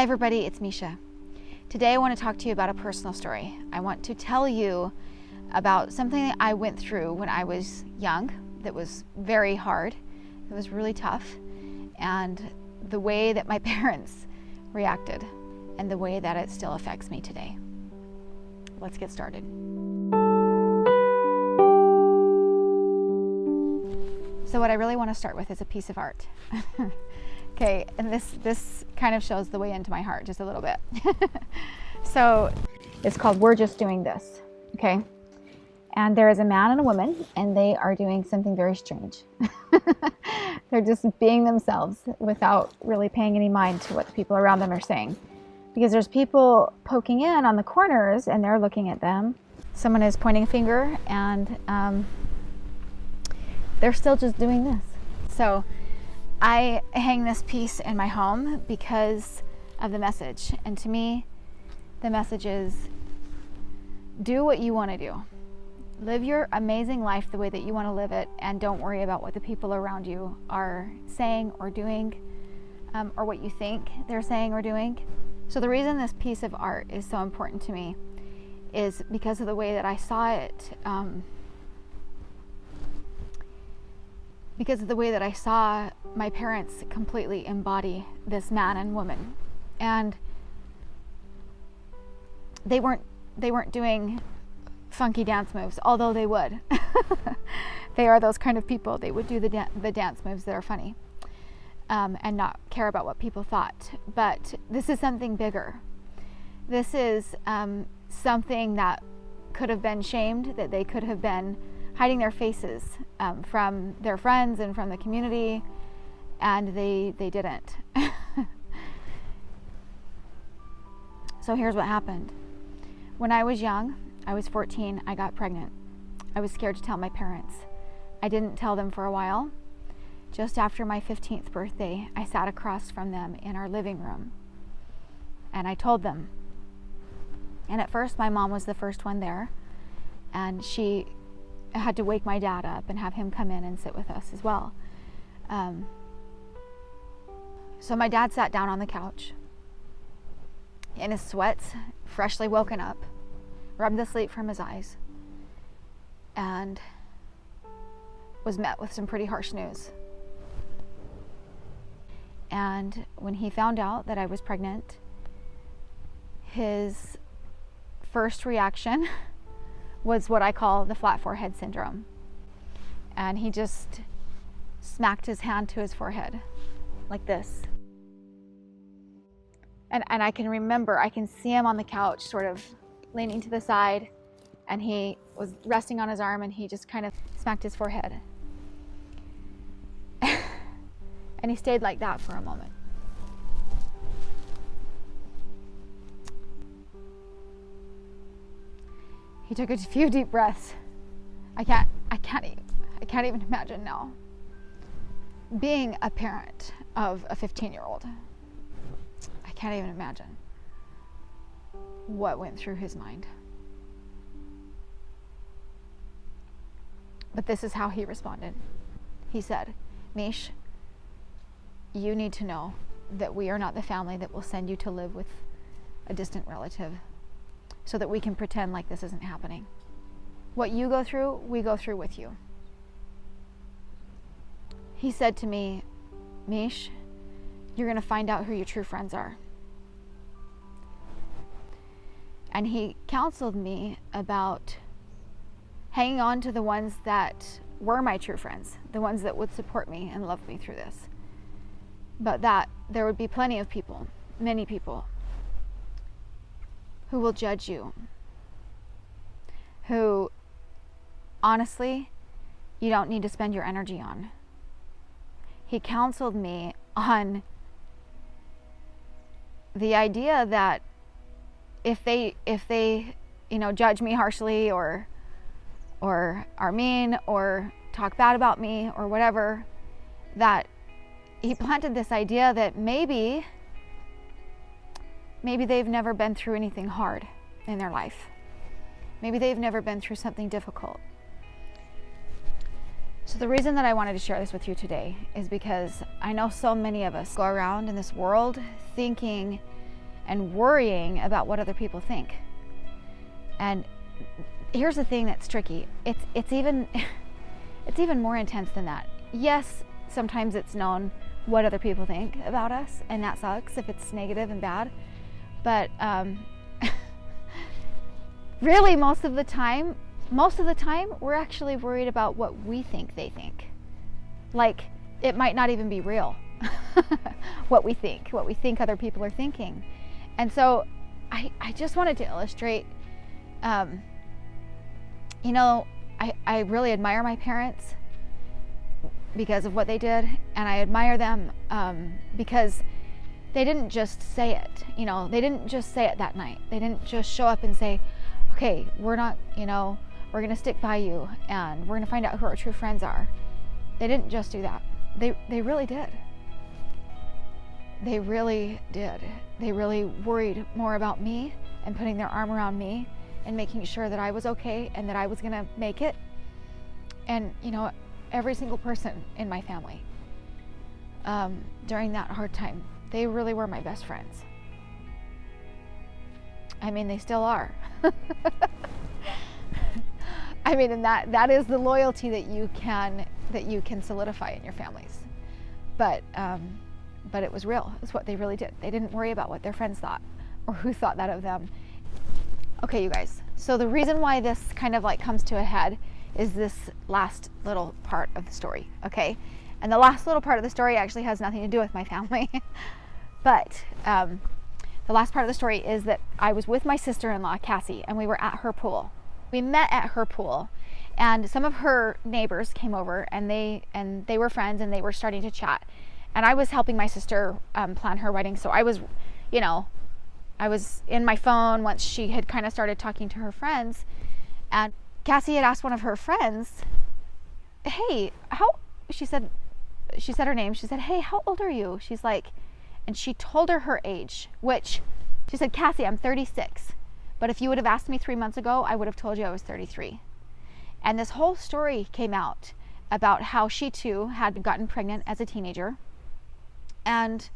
Hi everybody, it's Mesha. Today I want to talk to you about a personal story. I want to tell you about something that I went through when I was young that was very hard, it was really tough, and the way that my parents reacted and the way that it still affects me today. Let's get started. So what I really want to start with is a piece of art. Okay, and this kind of shows the way into my heart just a little bit. So it's called We're Just Doing This, okay? And there is a man and a woman, and they are doing something very strange. They're just being themselves without really paying any mind to what the people around them are saying. Because there's people poking in on the corners, and they're looking at them. Someone is pointing a finger, and they're still just doing this. So I hang this piece in my home because of the message. And to me, the message is, do what you want to do. Live your amazing life the way that you want to live it, and don't worry about what the people around you are saying or doing, or what you think they're saying or doing. So the reason this piece of art is so important to me is because of the way that I saw it, because of the way that I saw my parents completely embody this man and woman. And they weren't doing funky dance moves, although they would. They are those kind of people. They would do the dance moves that are funny, and not care about what people thought. But this is something bigger. This is something that could have been shamed, that they could have been hiding their faces from their friends and from the community, and they didn't. So here's what happened. When I was young, I was 14, I got pregnant. I was scared to tell my parents. I didn't tell them for a while. Just after my 15th birthday, I sat across from them in our living room, and I told them. And at first, my mom was the first one there, and she had to wake my dad up and have him come in and sit with us as well. So my dad sat down on the couch in his sweats, freshly woken up, rubbed the sleep from his eyes, and was met with some pretty harsh news. And when he found out that I was pregnant, his first reaction was what I call the flat forehead syndrome. And he just smacked his hand to his forehead like this. And I can see him on the couch sort of leaning to the side, and he was resting on his arm, and he just kind of smacked his forehead. And he stayed like that for a moment. He took a few deep breaths. I can't even imagine now being a parent of a 15-year-old. I can't even imagine what went through his mind. But this is how he responded. He said, "Mesh, you need to know that we are not the family that will send you to live with a distant relative so that we can pretend like this isn't happening. What you go through, we go through with you." He said to me, "Mesh, you're going to find out who your true friends are." And he counseled me about hanging on to the ones that were my true friends, the ones that would support me and love me through this. But that there would be plenty of people, many people, who will judge you, who honestly you don't need to spend your energy on. He counseled me on the idea that if they judge me harshly or are mean or talk bad about me or whatever, that he planted this idea that maybe they've never been through anything hard in their life. Maybe they've never been through something difficult. So the reason that I wanted to share this with you today is because I know so many of us go around in this world thinking and worrying about what other people think. And here's the thing that's tricky. It's even it's even more intense than that. Yes, sometimes it's known what other people think about us, and that sucks if it's negative and bad. But really, most of the time, we're actually worried about what we think they think. Like, it might not even be real, what we think other people are thinking. And so I just wanted to illustrate, you know, I really admire my parents because of what they did, and I admire them because they didn't just say it, you know, they didn't just say it that night. They didn't just show up and say, okay, we're not, you know, we're going to stick by you and we're going to find out who our true friends are. They didn't just do that. They really did. They really did. They really worried more about me and putting their arm around me and making sure that I was okay and that I was going to make it. And, you know, every single person in my family during that hard time, they really were my best friends. I mean, they still are. I mean, and that is the loyalty that you can solidify in your families. But it was real. It's what they really did. They didn't worry about what their friends thought or who thought that of them. Okay, you guys. So the reason why this kind of like comes to a head is this last little part of the story, okay? And the last little part of the story actually has nothing to do with my family. But the last part of the story is that I was with my sister-in-law, Cassie, and we were at her pool. We met at her pool, and some of her neighbors came over, and they were friends, and they were starting to chat. And I was helping my sister plan her wedding, so I was, you know, I was in my phone once she had kind of started talking to her friends, and Cassie had asked one of her friends, hey, she said her name, she said, hey, how old are you? She's like, and she told her age, which she said, Cassie, I'm 36. But if you would have asked me 3 months ago, I would have told you I was 33. And this whole story came out about how she too had gotten pregnant as a teenager. And,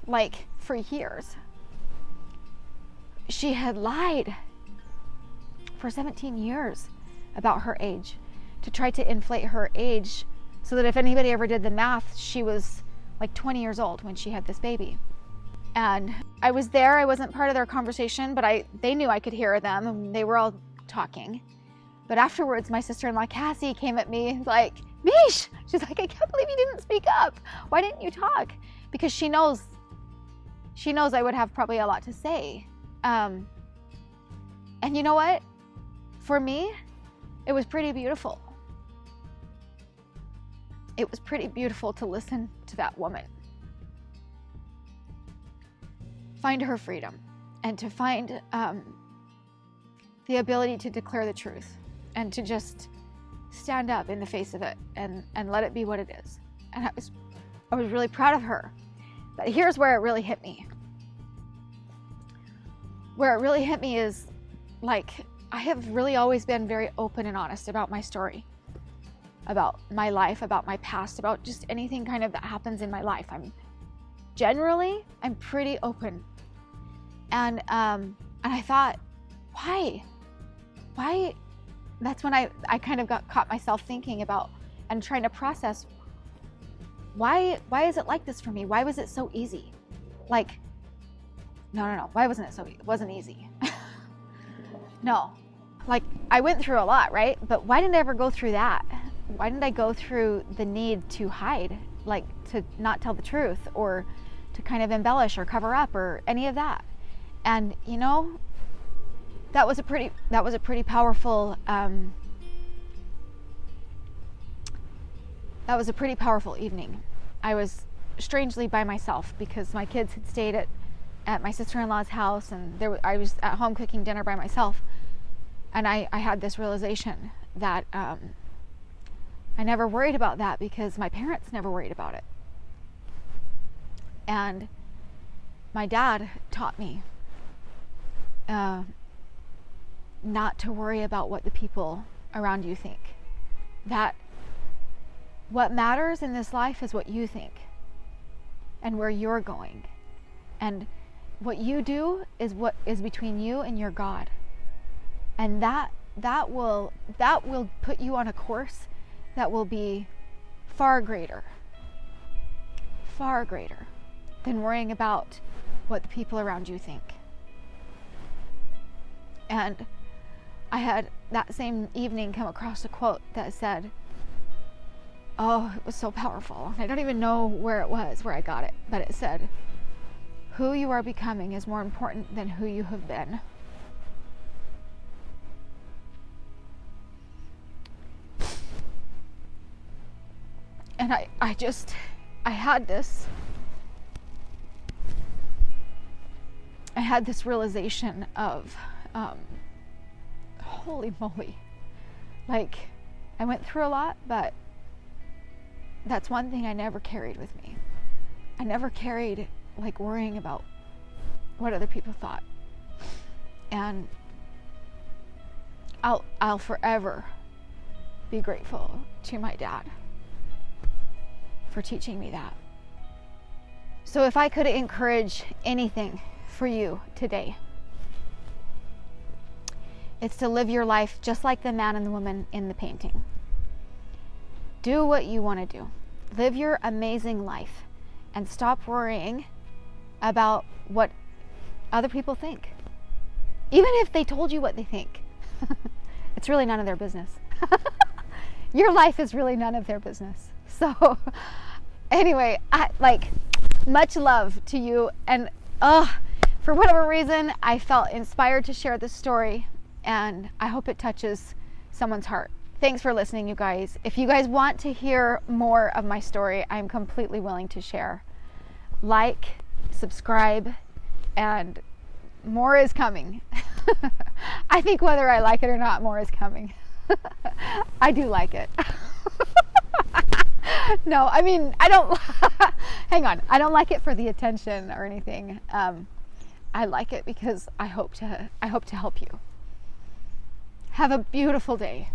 like for years, she had lied for 17 years about her age to try to inflate her age so that if anybody ever did the math, she was like 20 years old when she had this baby. And I was there. I wasn't part of their conversation, but they knew I could hear them, and they were all talking. But afterwards, my sister-in-law Cassie came at me like, Mish, she's like, I can't believe you didn't speak up. Why didn't you talk? Because she knows I would have probably a lot to say. And you know what? For me, it was pretty beautiful. It was pretty beautiful to listen to that woman find her freedom and to find the ability to declare the truth and to just stand up in the face of it and let it be what it is. And I was really proud of her. But here's where it really hit me. Where it really hit me is, like, I have really always been very open and honest about my story, about my life, about my past, about just anything kind of that happens in my life. I'm pretty open. And I thought, why? That's when I kind of caught myself thinking about and trying to process, why is it like this for me? Why was it so easy? Like, no. Why wasn't it so easy? It wasn't easy. No. Like, I went through a lot, right? But why didn't I ever go through that? Why didn't I go through the need to hide, like to not tell the truth or to kind of embellish or cover up or any of that? And you know, that was a pretty powerful evening. I was strangely by myself because my kids had stayed at my sister-in-law's house, and I was at home cooking dinner by myself. And I had this realization that I never worried about that because my parents never worried about it. And my dad taught me not to worry about what the people around you think. That what matters in this life is what you think and where you're going. And what you do is what is between you and your God. And that will put you on a course that will be far greater than worrying about what the people around you think. And I had that same evening come across a quote that said, oh, it was so powerful. I don't even know where I got it, but it said, who you are becoming is more important than who you have been. And I had this realization of, holy moly, like, I went through a lot, but that's one thing I never carried with me. I never carried like worrying about what other people thought. And I'll forever be grateful to my dad for teaching me that. So if I could encourage anything for you today, it's to live your life just like the man and the woman in the painting. Do what you want to do. Live your amazing life and stop worrying about what other people think. Even if they told you what they think, it's really none of their business. Your life is really none of their business. So anyway, much love to you. And for whatever reason, I felt inspired to share this story, and I hope it touches someone's heart. Thanks for listening, you guys. If you guys want to hear more of my story, I'm completely willing to share. Like, subscribe, and more is coming. I think whether I like it or not, more is coming. I do like it. No, I mean, I don't, hang on. I don't like it for the attention or anything. I like it because I hope to help you. Have a beautiful day.